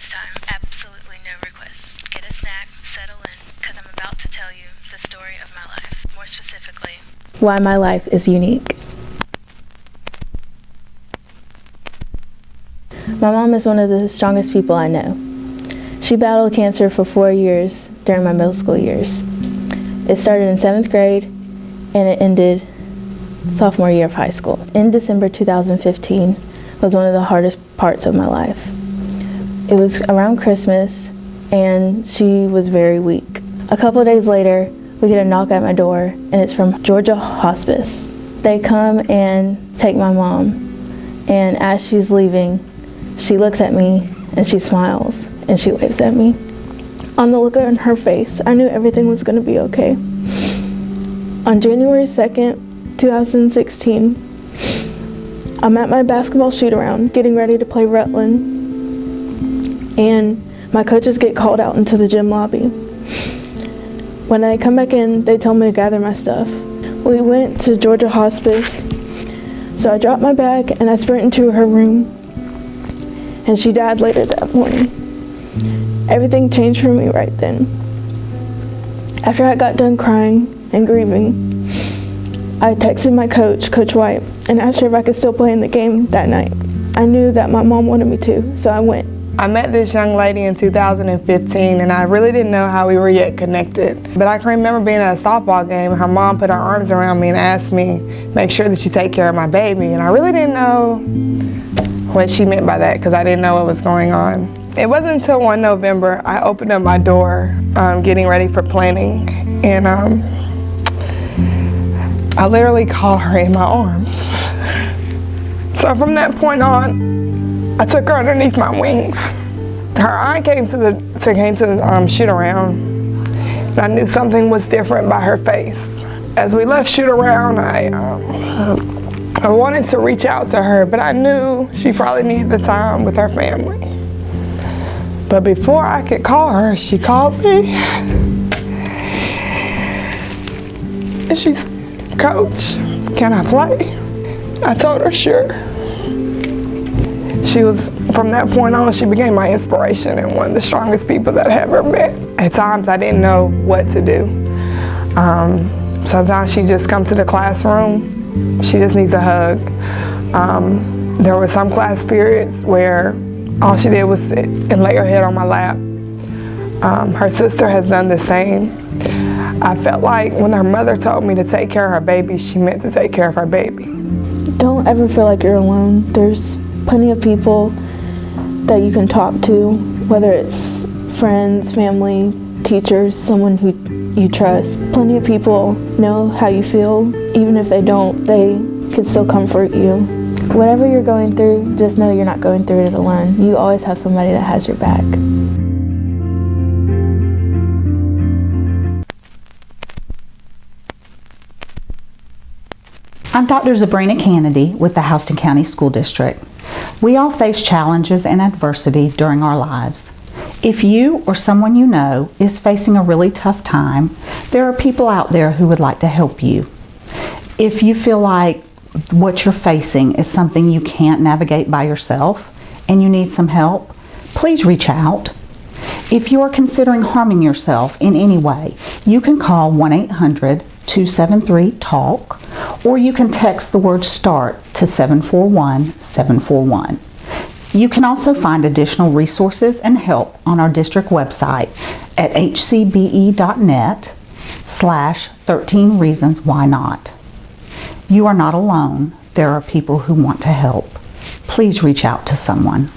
this time. Absolutely no requests. Get a snack, settle in, because I'm about to tell you the story of my life. More specifically, why my life is unique. My mom is one of the strongest people I know. She battled cancer for 4 years during my middle school years. It started in 7th grade and it ended sophomore year of high school. In December 2015 was one of the hardest parts of my life. It was around Christmas and she was very weak. A couple of days later, we get a knock at my door and it's from Georgia Hospice. They come and take my mom, and as she's leaving, she looks at me and she smiles and she waves at me. On the look on her face, I knew everything was going to be okay. On January 2nd, 2016, I'm at my basketball shoot-around getting ready to play Rutland, and my coaches get called out into the gym lobby. When I come back in, they tell me to gather my stuff. We went to Georgia Hospice, so I dropped my bag and I sprint into her room, and she died later that morning. Everything changed for me right then. After I got done crying and grieving, I texted my coach, Coach White, and asked her if I could still play in the game that night. I knew that my mom wanted me to, so I went. I met this young lady in 2015, and I really didn't know how we were yet connected. But I can remember being at a softball game, her mom put her arms around me and asked me, make sure that you take care of my baby. And I really didn't know what she meant by that, because I didn't know what was going on. It wasn't until one November I opened up my door getting ready for planning, and I literally caught her in my arms. So from that point on, I took her underneath my wings. Her aunt came to the shoot around, and I knew something was different by her face. As we left shoot around, I wanted to reach out to her, but I knew she probably needed the time with her family. But before I could call her, she called me. And she's, Coach, can I play? I told her, sure. From that point on, she became my inspiration and one of the strongest people that I ever met. At times, I didn't know what to do. Sometimes she just comes to the classroom, she just needs a hug. There were some class periods where all she did was sit and lay her head on my lap. Her sister has done the same. I felt like when her mother told me to take care of her baby, she meant to take care of her baby. Don't ever feel like you're alone. There's plenty of people that you can talk to, whether it's friends, family, teachers, someone who you trust. Plenty of people know how you feel. Even if they don't, they can still comfort you. Whatever you're going through, just know you're not going through it alone. You always have somebody that has your back. I'm Dr. Sabrina Kennedy with the Houston County School District. We all face challenges and adversity during our lives. If you or someone you know is facing a really tough time, there are people out there who would like to help you. If you feel like what you're facing is something you can't navigate by yourself and you need some help, please reach out. If you are considering harming yourself in any way, you can call 1-800-273-TALK, or you can text the word START to 741-741. You can also find additional resources and help on our district website at hcbe.net/13 reasons why not. You are not alone. There are people who want to help. Please reach out to someone.